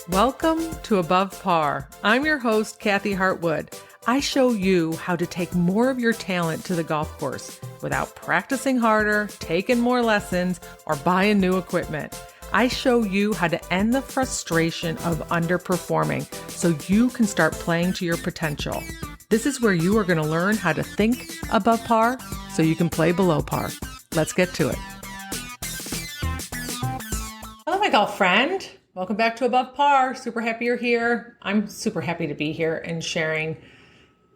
Welcome to Above Par. I'm your host, Kathy Hartwood. I show you how to take more of your talent to the golf course without practicing harder, taking more lessons, or buying new equipment. I show you how to end the frustration of underperforming so you can start playing to your potential. This is where you are going to learn how to think above par so you can play below par. Let's get to it. Hello, my golf friend. Welcome back to Above Par. Super happy you're here. I'm super happy to be here and sharing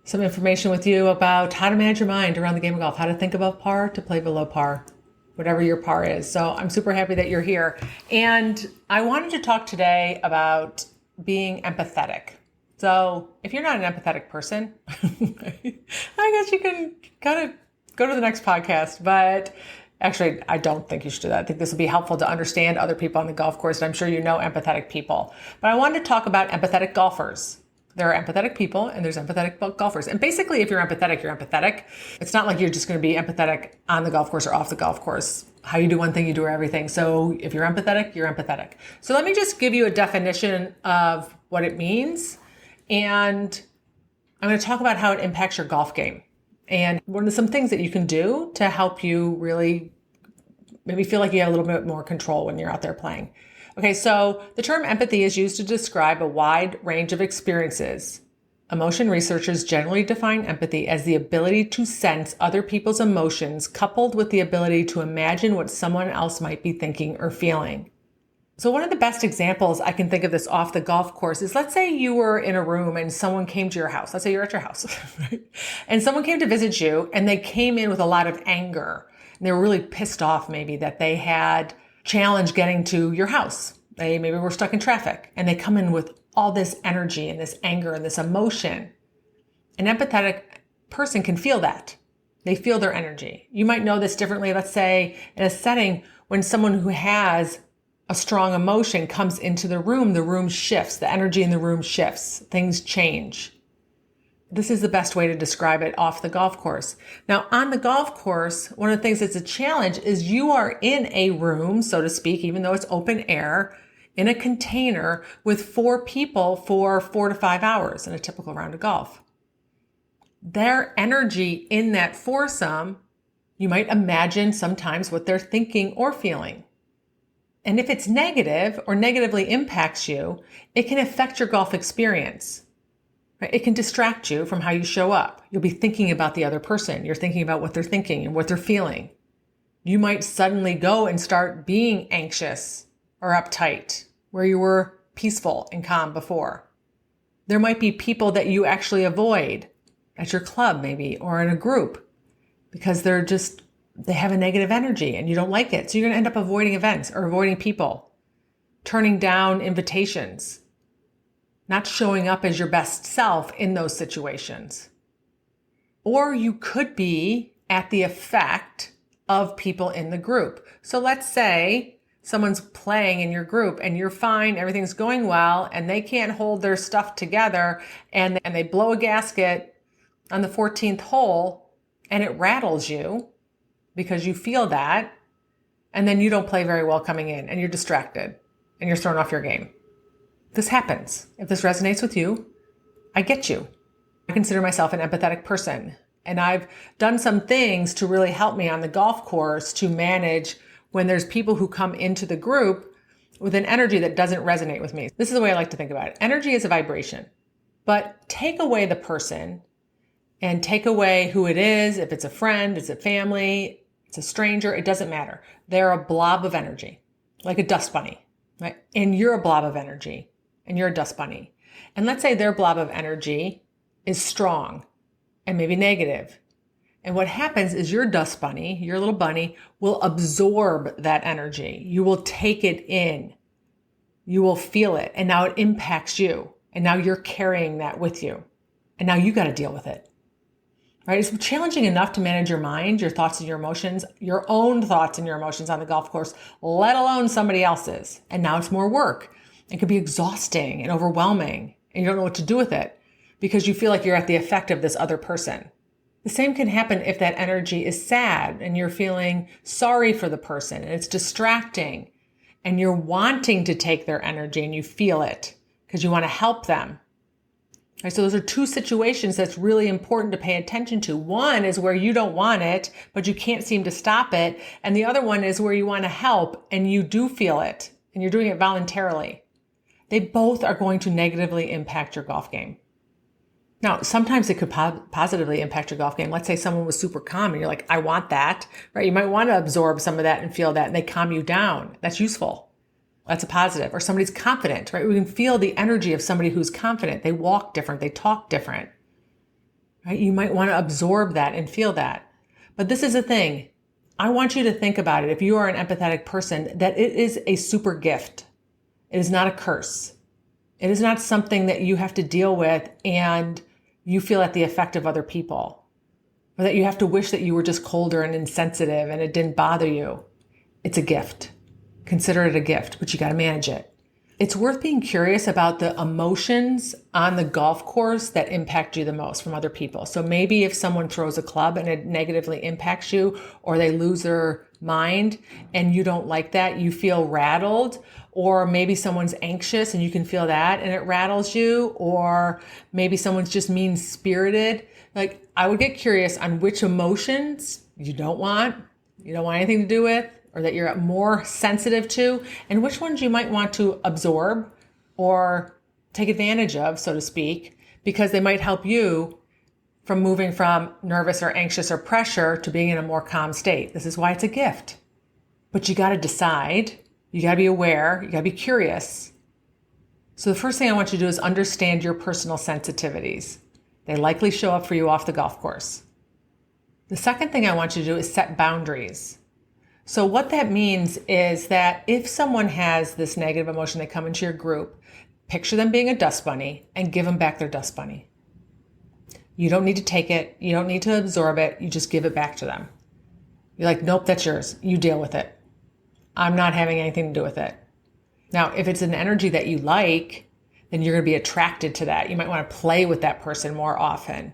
some information with you about how to manage your mind around the game of golf, how to think above par to play below par, whatever your par is. So I'm super happy that you're here. And I wanted to talk today about being empathetic. So if you're not an empathetic person, I guess you can kind of go to the next podcast, but actually, I don't think you should do that. I think this will be helpful to understand other people on the golf course. And I'm sure you know empathetic people. But I wanted to talk about empathetic golfers. There are empathetic people and there's empathetic golfers. And basically, if you're empathetic, you're empathetic. It's not like you're just going to be empathetic on the golf course or off the golf course. How you do one thing, you do everything. So if you're empathetic, you're empathetic. So let me just give you a definition of what it means. And I'm going to talk about how it impacts your golf game. And what are some things that you can do to help you really maybe feel like you have a little bit more control when you're out there playing. Okay, so the term empathy is used to describe a wide range of experiences. Emotion researchers generally define empathy as the ability to sense other people's emotions coupled with the ability to imagine what someone else might be thinking or feeling. So one of the best examples I can think of this off the golf course is, let's say you were in a room and someone came to your house. Let's say you're at your house, right? And someone came to visit you and they came in with a lot of anger. And they were really pissed off maybe that they had challenge getting to your house. They maybe were stuck in traffic and they come in with all this energy and this anger and this emotion. An empathetic person can feel that. They feel their energy. You might know this differently. Let's say in a setting when someone who has a strong emotion comes into the room shifts, the energy in the room shifts, things change. This is the best way to describe it off the golf course. Now, on the golf course, one of the things that's a challenge is you are in a room, so to speak, even though it's open air, in a container with 4 people for 4 to 5 hours in a typical round of golf. Their energy in that foursome, you might imagine sometimes what they're thinking or feeling. And if it's negative or negatively impacts you, it can affect your golf experience. Right? It can distract you from how you show up. You'll be thinking about the other person. You're thinking about what they're thinking and what they're feeling. You might suddenly go and start being anxious or uptight where you were peaceful and calm before. There might be people that you actually avoid at your club maybe or in a group because they have a negative energy and you don't like it. So you're going to end up avoiding events or avoiding people, turning down invitations, not showing up as your best self in those situations. Or you could be at the effect of people in the group. So let's say someone's playing in your group and you're fine, everything's going well, and they can't hold their stuff together and they blow a gasket on the 14th hole and it rattles you because you feel that, and then you don't play very well coming in and you're distracted and you're thrown off your game. This happens. If this resonates with you, I get you. I consider myself an empathetic person, and I've done some things to really help me on the golf course to manage when there's people who come into the group with an energy that doesn't resonate with me. This is the way I like to think about it. Energy is a vibration, but take away the person and take away who it is. If it's a friend, it's a family, it's a stranger, it doesn't matter. They're a blob of energy, like a dust bunny, right? And you're a blob of energy and you're a dust bunny. And let's say their blob of energy is strong and maybe negative. And what happens is your dust bunny, your little bunny, will absorb that energy. You will take it in. You will feel it. And now it impacts you. And now you're carrying that with you. And now you got to deal with it. Right? It's challenging enough to manage your mind, your thoughts and your emotions, your own thoughts and your emotions on the golf course, let alone somebody else's. And now it's more work. It can be exhausting and overwhelming, and you don't know what to do with it because you feel like you're at the effect of this other person. The same can happen if that energy is sad and you're feeling sorry for the person and it's distracting and you're wanting to take their energy and you feel it. because you want to help them. Right, so those are two situations that's really important to pay attention to. One is where you don't want it, but you can't seem to stop it. And the other one is where you want to help and you do feel it and you're doing it voluntarily. They both are going to negatively impact your golf game. Now, sometimes it could positively impact your golf game. Let's say someone was super calm and you're like, I want that, right? You might want to absorb some of that and feel that and they calm you down. That's useful. That's a positive. Or somebody's confident, right? We can feel the energy of somebody who's confident. They walk different. They talk different, right? You might want to absorb that and feel that. But this is the thing. I want you to think about it. If you are an empathetic person, that it is a super gift. It is not a curse. It is not something that you have to deal with and you feel at the effect of other people, or that you have to wish that you were just colder and insensitive and it didn't bother you. It's a gift. Consider it a gift, but you got to manage it. It's worth being curious about the emotions on the golf course that impact you the most from other people. So maybe if someone throws a club and it negatively impacts you, or they lose their mind and you don't like that, you feel rattled, or maybe someone's anxious and you can feel that and it rattles you, or maybe someone's just mean-spirited. Like, I would get curious on which emotions you don't want anything to do with, or that you're more sensitive to, and which ones you might want to absorb or take advantage of, so to speak, because they might help you from moving from nervous or anxious or pressure to being in a more calm state. This is why it's a gift. But you got to decide, you got to be aware, you got to be curious. So the first thing I want you to do is understand your personal sensitivities. They likely show up for you off the golf course. The second thing I want you to do is set boundaries. So what that means is that if someone has this negative emotion, they come into your group, picture them being a dust bunny and give them back their dust bunny. You don't need to take it. You don't need to absorb it. You just give it back to them. You're like, nope, that's yours. You deal with it. I'm not having anything to do with it. Now, if it's an energy that you like, then you're going to be attracted to that. You might want to play with that person more often.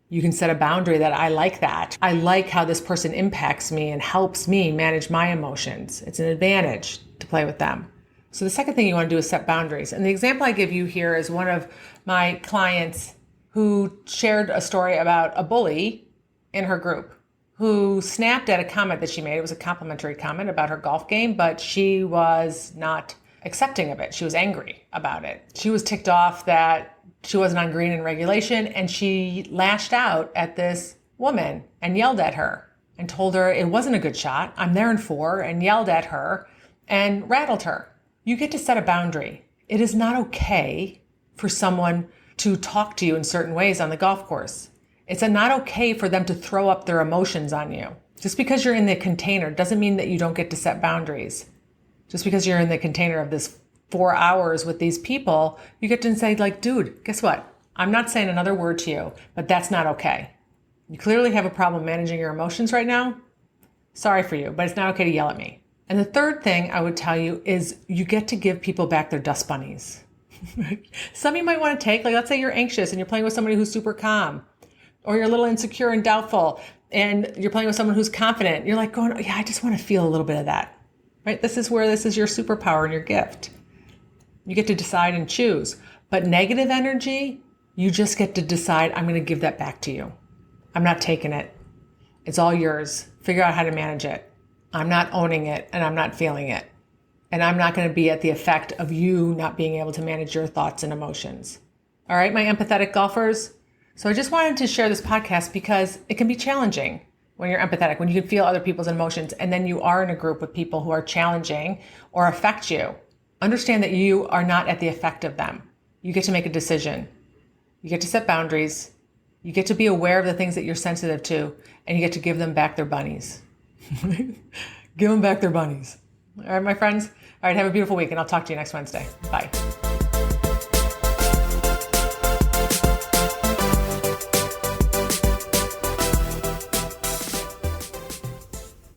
You can set a boundary that I like that. I like how this person impacts me and helps me manage my emotions. It's an advantage to play with them. So the second thing you want to do is set boundaries. And the example I give you here is one of my clients who shared a story about a bully in her group who snapped at a comment that she made. It was a complimentary comment about her golf game, but she was not accepting of it. She was angry about it. She was ticked off that she wasn't on green in regulation, and she lashed out at this woman and yelled at her and told her it wasn't a good shot. I'm there in 4, and yelled at her and rattled her. You get to set a boundary. It is not okay for someone to talk to you in certain ways on the golf course. It's not okay for them to throw up their emotions on you. Just because you're in the container doesn't mean that you don't get to set boundaries. Just because you're in the container of this 4 hours with these people, you get to say, like, dude, guess what? I'm not saying another word to you, but that's not okay. You clearly have a problem managing your emotions right now. Sorry for you, but it's not okay to yell at me. And the third thing I would tell you is you get to give people back their dust bunnies. Some you might want to take, like, let's say you're anxious and you're playing with somebody who's super calm, or you're a little insecure and doubtful and you're playing with someone who's confident. You're like going, yeah, I just want to feel a little bit of that, right? This is your superpower and your gift. You get to decide and choose. But negative energy, you just get to decide, I'm going to give that back to you. I'm not taking it. It's all yours. Figure out how to manage it. I'm not owning it and I'm not feeling it. And I'm not going to be at the effect of you not being able to manage your thoughts and emotions. All right, my empathetic golfers. So I just wanted to share this podcast because it can be challenging when you're empathetic, when you can feel other people's emotions, and then you are in a group with people who are challenging or affect you. Understand that you are not at the effect of them. You get to make a decision. You get to set boundaries. You get to be aware of the things that you're sensitive to, and you get to give them back their bunnies. Give them back their bunnies. All right, my friends. All right, have a beautiful week, and I'll talk to you next Wednesday. Bye.